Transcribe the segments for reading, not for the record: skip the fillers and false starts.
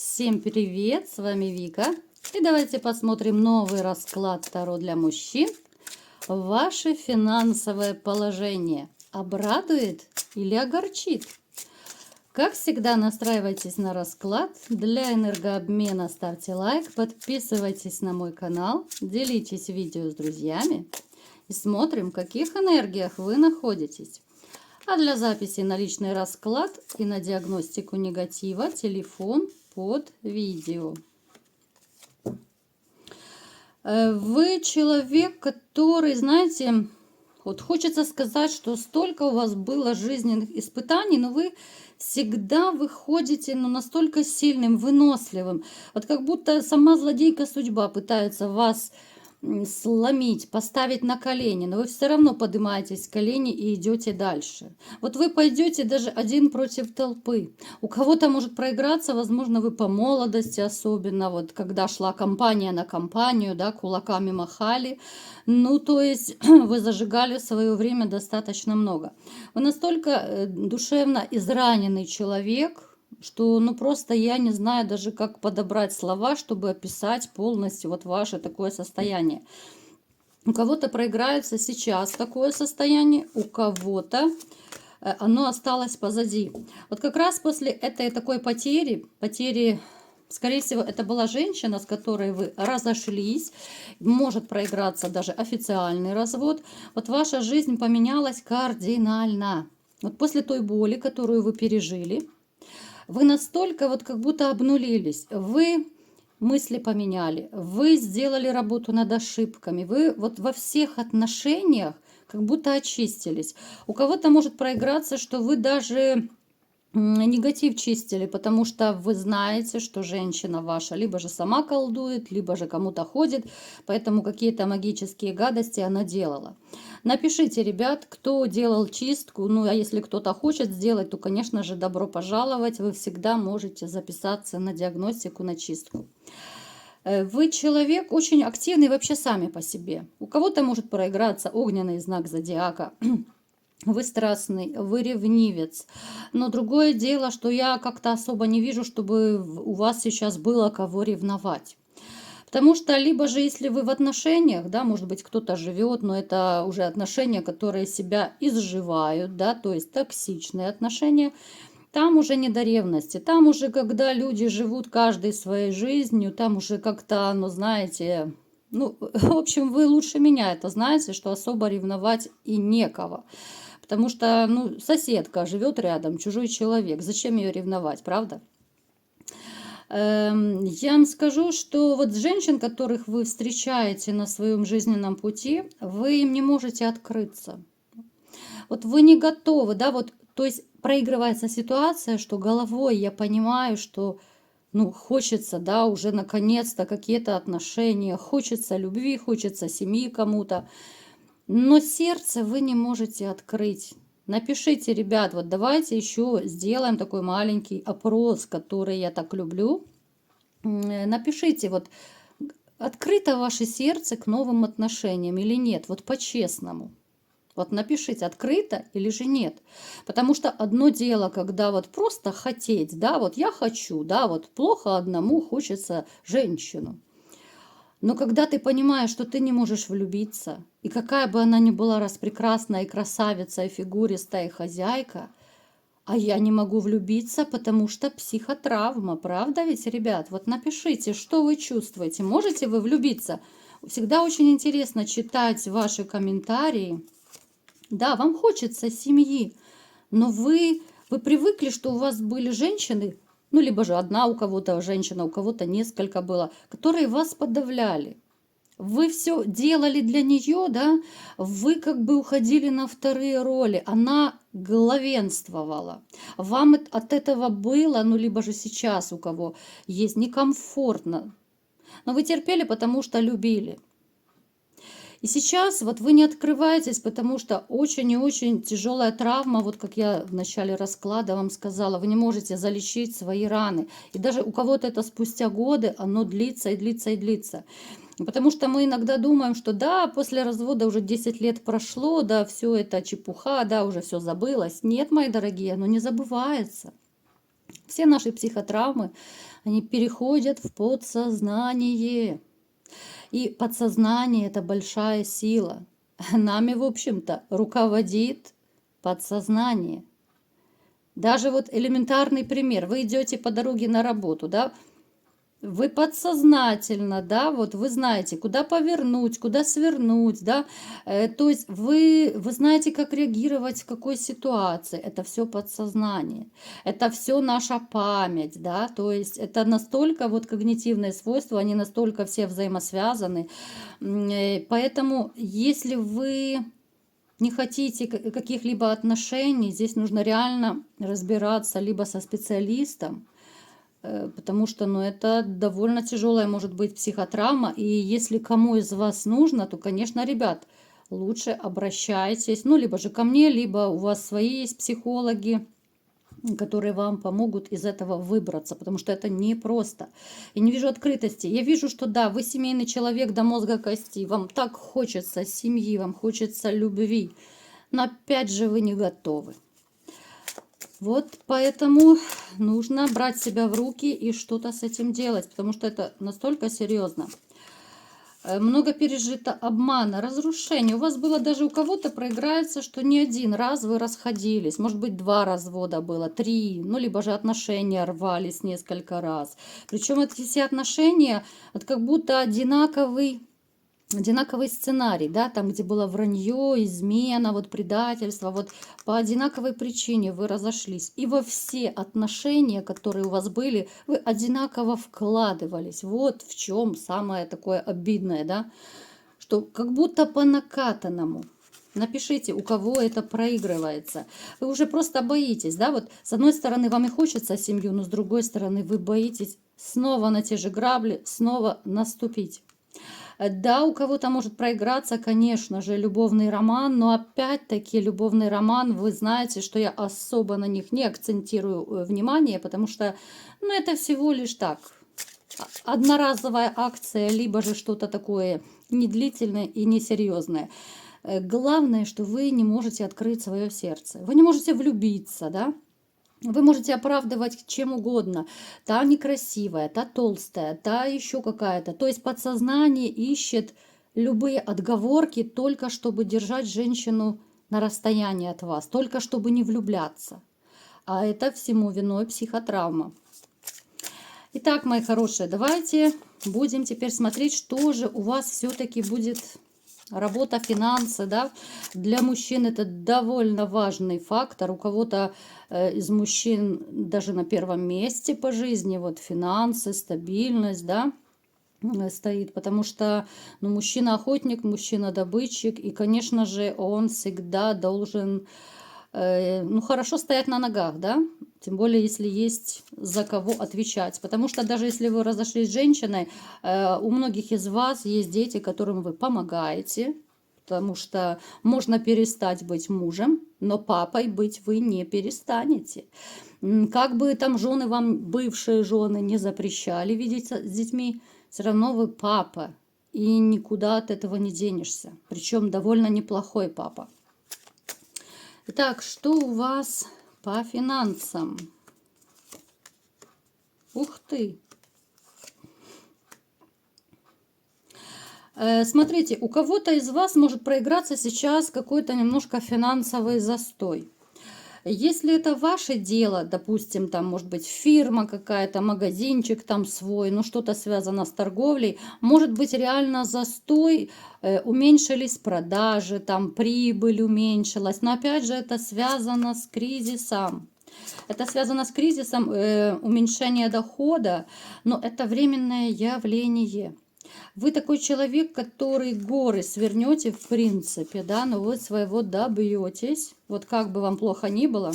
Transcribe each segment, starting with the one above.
Всем привет, с вами Вика. И давайте посмотрим новый расклад Таро для мужчин. Ваше финансовое положение обрадует или огорчит? Как всегда, настраивайтесь на расклад. Для энергообмена ставьте лайк, подписывайтесь на мой канал, делитесь видео с друзьями и смотрим, в каких энергиях вы находитесь. А для записи на личный расклад и на диагностику негатива телефон под видео. Вы человек, который, знаете, вот хочется сказать, что столько у вас было жизненных испытаний, но вы всегда выходите настолько сильным, выносливым. Вот как будто сама злодейка судьба пытается вас сломить, поставить на колени, но вы все равно поднимаетесь с колени и идете дальше. Вот вы пойдете даже один против толпы. У кого-то может проиграться, возможно, вы по молодости особенно, вот когда шла компания на компанию, да, кулаками махали. Ну, то есть вы зажигали в свое время достаточно много. Вы настолько душевно израненный человек, что просто я не знаю даже, как подобрать слова, чтобы описать полностью вот ваше такое состояние. У кого-то проиграется сейчас такое состояние, у кого-то оно осталось позади. Вот как раз после этой такой потери, скорее всего, это была женщина, с которой вы разошлись, может проиграться даже официальный развод. Вот ваша жизнь поменялась кардинально. Вот после той боли, которую вы пережили, вы настолько вот как будто обнулились, вы мысли поменяли, вы сделали работу над ошибками, вы вот во всех отношениях как будто очистились. У кого-то может проиграться, что вы даже негатив чистили, потому что вы знаете, что женщина ваша либо же сама колдует, либо же кому-то ходит, поэтому какие-то магические гадости она делала. Напишите, ребят, кто делал чистку, а если кто-то хочет сделать, то, конечно же, добро пожаловать, вы всегда можете записаться на диагностику, на чистку. Вы человек очень активный вообще сами по себе. У кого-то может проиграться огненный знак зодиака. Вы страстный, вы ревнивец. Но другое дело, что я как-то особо не вижу, чтобы у вас сейчас было кого ревновать. Потому что либо же, если вы в отношениях, да, может быть, кто-то живет, но это уже отношения, которые себя изживают, да, то есть токсичные отношения, там уже не до ревности. Там уже, когда люди живут каждой своей жизнью, там уже как-то, знаете, в общем, вы лучше меня это знаете, что особо ревновать и некого. Потому что, соседка живет рядом, чужой человек. Зачем ее ревновать, правда? Я вам скажу, что вот женщин, которых вы встречаете на своем жизненном пути, вы им не можете открыться. Вот вы не готовы, да, вот, то есть проигрывается ситуация, что головой я понимаю, что хочется, да, уже наконец-то какие-то отношения, хочется любви, хочется семьи кому-то. Но сердце вы не можете открыть. Напишите, ребят, вот давайте еще сделаем такой маленький опрос, который я так люблю. Напишите, вот открыто ваше сердце к новым отношениям или нет, вот по-честному. Вот напишите, открыто или же нет. Потому что одно дело, когда вот просто хотеть, да, вот я хочу, да, вот плохо одному хочется женщину. Но когда ты понимаешь, что ты не можешь влюбиться, и какая бы она ни была распрекрасная, и красавица, и фигуристая, и хозяйка, а я не могу влюбиться, потому что психотравма, правда ведь, ребят? Вот напишите, что вы чувствуете, можете вы влюбиться? Всегда очень интересно читать ваши комментарии. Да, вам хочется семьи, но вы привыкли, что у вас были женщины, либо же одна у кого-то женщина, у кого-то несколько было, которые вас подавляли. Вы все делали для нее, да, вы как бы уходили на вторые роли, она главенствовала. Вам от этого было, либо же сейчас у кого есть, некомфортно. Но вы терпели, потому что любили. И сейчас вот вы не открываетесь, потому что очень и очень тяжелая травма, вот как я в начале расклада вам сказала, вы не можете залечить свои раны. И даже у кого-то это спустя годы, оно длится и длится и длится. Потому что мы иногда думаем, что да, после развода уже 10 лет прошло, да, все это чепуха, да, уже все забылось. Нет, мои дорогие, оно не забывается. Все наши психотравмы, они переходят в подсознание. И подсознание – это большая сила. Нами, в общем-то, руководит подсознание. Даже вот элементарный пример. Вы идете по дороге на работу, да? Вы подсознательно, да, вот вы знаете, куда повернуть, куда свернуть, да, то есть вы знаете, как реагировать в какой ситуации, это все подсознание, это все наша память, да, то есть это настолько вот когнитивные свойства, они настолько все взаимосвязаны, поэтому если вы не хотите каких-либо отношений, здесь нужно реально разбираться либо со специалистом, потому что, ну, это довольно тяжелая может быть психотравма. И если кому из вас нужно, то, конечно, ребят, лучше обращайтесь, ну, либо же ко мне, либо у вас свои есть психологи, которые вам помогут из этого выбраться, потому что это непросто. Я не вижу открытости. Я вижу, что да, вы семейный человек до мозга кости, вам так хочется семьи, вам хочется любви, но опять же вы не готовы. Вот поэтому нужно брать себя в руки и что-то с этим делать, потому что это настолько серьезно. Много пережито обмана, разрушения. У вас было даже у кого-то проиграется, что не один раз вы расходились. Может быть, 2 развода было, 3. Ну, либо же отношения рвались несколько раз. Причем эти все отношения, это как будто одинаковый сценарий, да, там, где было вранье, измена, вот предательство, вот по одинаковой причине вы разошлись. И во все отношения, которые у вас были, вы одинаково вкладывались. Вот в чем самое такое обидное, да, что как будто по накатанному. Напишите, у кого это проигрывается. Вы уже просто боитесь, да, вот с одной стороны вам и хочется семью, но с другой стороны вы боитесь снова на те же грабли, снова наступить. Да, у кого-то может проиграться, конечно же, любовный роман, но опять-таки любовный роман, вы знаете, что я особо на них не акцентирую внимание, потому что, ну, это всего лишь так, одноразовая акция, либо же что-то такое недлительное и несерьезное. Главное, что вы не можете открыть свое сердце, вы не можете влюбиться, да? Вы можете оправдывать чем угодно. Та некрасивая, та толстая, та еще какая-то. То есть подсознание ищет любые отговорки только чтобы держать женщину на расстоянии от вас, только чтобы не влюбляться. А это всему виной психотравма. Итак, мои хорошие, давайте будем теперь смотреть, что же у вас все-таки будет. Работа, финансы, да, для мужчин это довольно важный фактор. У кого-то из мужчин даже на первом месте по жизни вот финансы, стабильность, да, стоит, потому что, ну, мужчина-охотник, мужчина-добытчик, и, конечно же, он всегда должен, ну, хорошо стоять на ногах, да, тем более, если есть за кого отвечать. Потому что даже если вы разошлись с женщиной, у многих из вас есть дети, которым вы помогаете, потому что можно перестать быть мужем, но папой быть вы не перестанете. Как бы там жены вам, бывшие жены, не запрещали видеться с детьми, все равно вы папа, и никуда от этого не денешься. Причем довольно неплохой папа. Итак, что у вас по финансам? Ух ты! Смотрите, у кого-то из вас может проиграться сейчас какой-то немножко финансовый застой. Если это ваше дело, допустим, там может быть фирма какая-то, магазинчик там свой, ну что-то связано с торговлей, может быть реально застой, уменьшились продажи, там прибыль уменьшилась, но опять же это связано с кризисом. Это связано с кризисом уменьшения дохода, но это временное явление. Вы такой человек, который горы свернете, в принципе, да, но вы своего добьетесь. Вот как бы вам плохо ни было,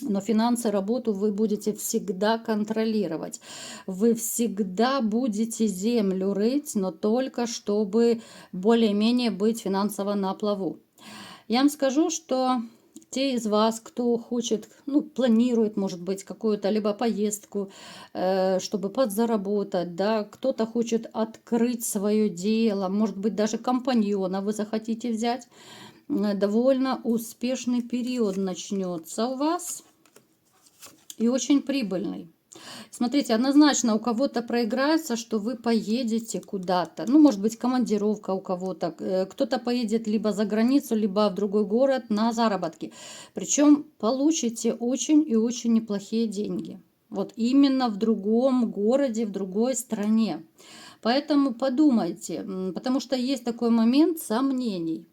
но финансы, работу вы будете всегда контролировать. Вы всегда будете землю рыть, но только чтобы более-менее быть финансово на плаву. Я вам скажу, что те из вас, кто хочет, ну, планирует, может быть, какую-то либо поездку, чтобы подзаработать, да, кто-то хочет открыть свое дело, может быть, даже компаньона вы захотите взять, довольно успешный период начнется у вас. и очень прибыльный. Смотрите, однозначно у кого-то проиграется, что вы поедете куда-то. Ну, может быть, командировка у кого-то. Кто-то поедет либо за границу, либо в другой город на заработки. Причем получите очень и очень неплохие деньги. Вот именно в другом городе, в другой стране. Поэтому подумайте, потому что есть такой момент сомнений.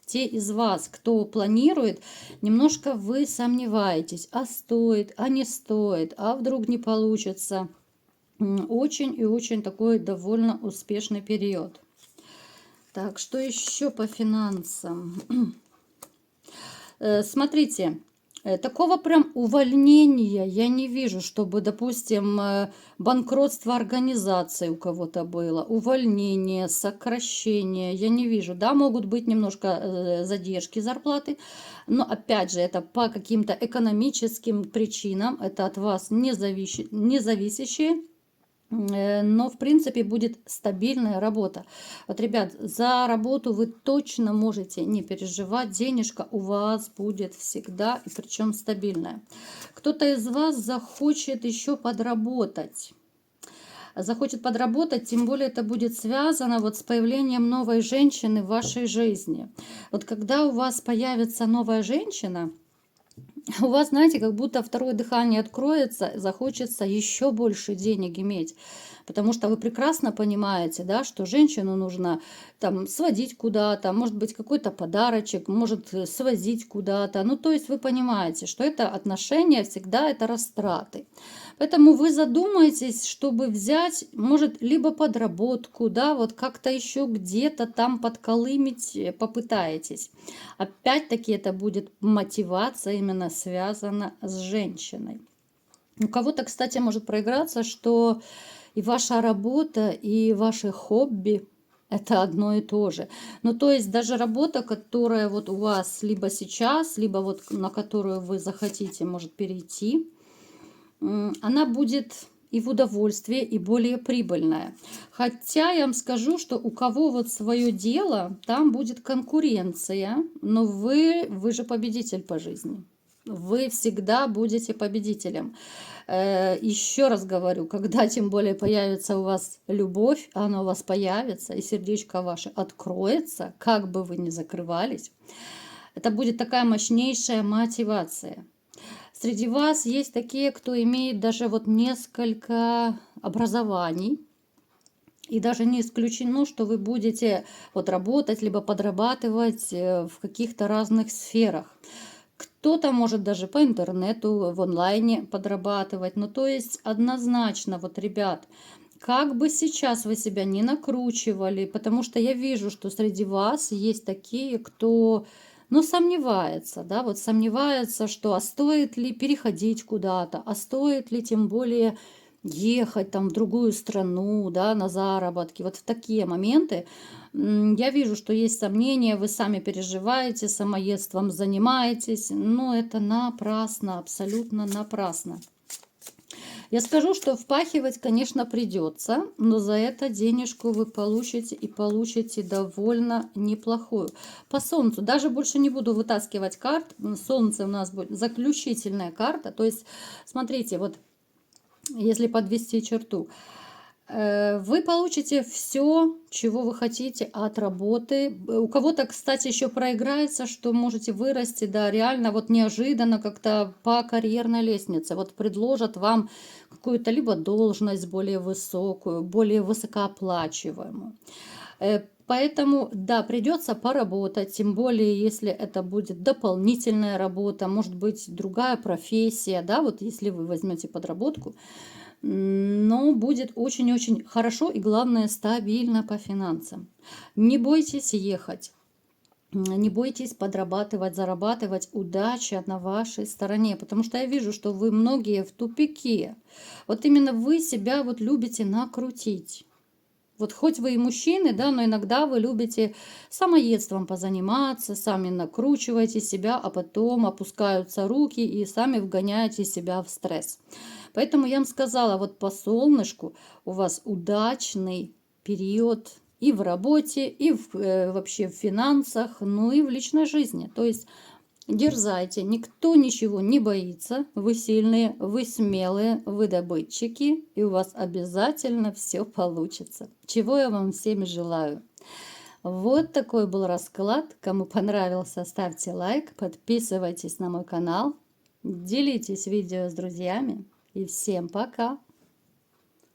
Те из вас, кто планирует, немножко вы сомневаетесь, а стоит, а не стоит, а вдруг не получится. Очень и очень такой довольно успешный период. Так, что еще по финансам? Смотрите, такого прям увольнения я не вижу, чтобы, допустим, банкротство организации у кого-то было, увольнение, сокращение, я не вижу. Да, могут быть немножко задержки зарплаты, но опять же, это по каким-то экономическим причинам, это от вас не зависящие. Но, в принципе, будет стабильная работа. Вот, ребят, за работу вы точно можете не переживать. Денежка у вас будет всегда, и причем стабильная. Кто-то из вас захочет еще подработать. Захочет подработать, тем более это будет связано вот с появлением новой женщины в вашей жизни. Вот когда у вас появится новая женщина, у вас, знаете, как будто второе дыхание откроется, захочется еще больше денег иметь. Потому что вы прекрасно понимаете, да, что женщину нужно там сводить куда-то, может быть, какой-то подарочек, может свозить куда-то. Ну, то есть вы понимаете, что это отношения всегда это растраты. Поэтому вы задумаетесь, чтобы взять, может, либо подработку, да, вот как-то еще где-то там подколымить попытаетесь. Опять-таки это будет мотивация именно связана с женщиной. У кого-то, кстати, может проиграться, что и ваша работа, и ваши хобби – это одно и то же. Ну, то есть даже работа, которая вот у вас либо сейчас, либо вот на которую вы захотите, может перейти, она будет и в удовольствие, и более прибыльная. Хотя я вам скажу, что у кого вот свое дело, там будет конкуренция, но вы же победитель по жизни. Вы всегда будете победителем. Еще раз говорю, когда тем более появится у вас любовь, она у вас появится, и сердечко ваше откроется, как бы вы ни закрывались, это будет такая мощнейшая мотивация. Среди вас есть такие, кто имеет даже вот несколько образований. И даже не исключено, что вы будете вот работать, либо подрабатывать в каких-то разных сферах. Кто-то может даже по интернету, в онлайне подрабатывать. Ну, то есть однозначно, вот, ребят, как бы сейчас вы себя не накручивали, потому что я вижу, что среди вас есть такие, кто, ну, сомневается, да, вот сомневается, что а стоит ли переходить куда-то, а стоит ли тем более ехать там в другую страну, да, на заработки. Вот в такие моменты я вижу, что есть сомнения, вы сами переживаете, самоедством занимаетесь, но это напрасно, абсолютно напрасно. Я скажу, что впахивать, конечно, придется, но за это денежку вы получите и получите довольно неплохую. По Солнцу даже больше не буду вытаскивать карт. Солнце у нас будет заключительная карта. То есть, смотрите, вот если подвести черту, вы получите все, чего вы хотите от работы. У кого-то, кстати, еще проиграется, что можете вырасти, да, реально вот неожиданно как-то по карьерной лестнице. Вот предложат вам какую-то либо должность более высокую, более высокооплачиваемую. Поэтому, да, придется поработать, тем более, если это будет дополнительная работа, может быть, другая профессия, да, вот если вы возьмете подработку, но будет очень-очень хорошо и, главное, стабильно по финансам. Не бойтесь ехать, не бойтесь подрабатывать, зарабатывать. Удача на вашей стороне, потому что я вижу, что вы многие в тупике. Вот именно вы себя вот любите накрутить. Вот хоть вы и мужчины, да, но иногда вы любите самоедством позаниматься, сами накручиваете себя, а потом опускаются руки и сами вгоняете себя в стресс. Поэтому я вам сказала, вот по солнышку у вас удачный период и в работе, и вообще в финансах, ну и в личной жизни. То есть Дерзайте, никто ничего не боится. Вы сильные, вы смелые, вы добытчики, и у вас обязательно все получится. Чего я вам всем желаю. Вот такой был расклад. Кому понравился, ставьте лайк, подписывайтесь на мой канал, делитесь видео с друзьями. И всем пока!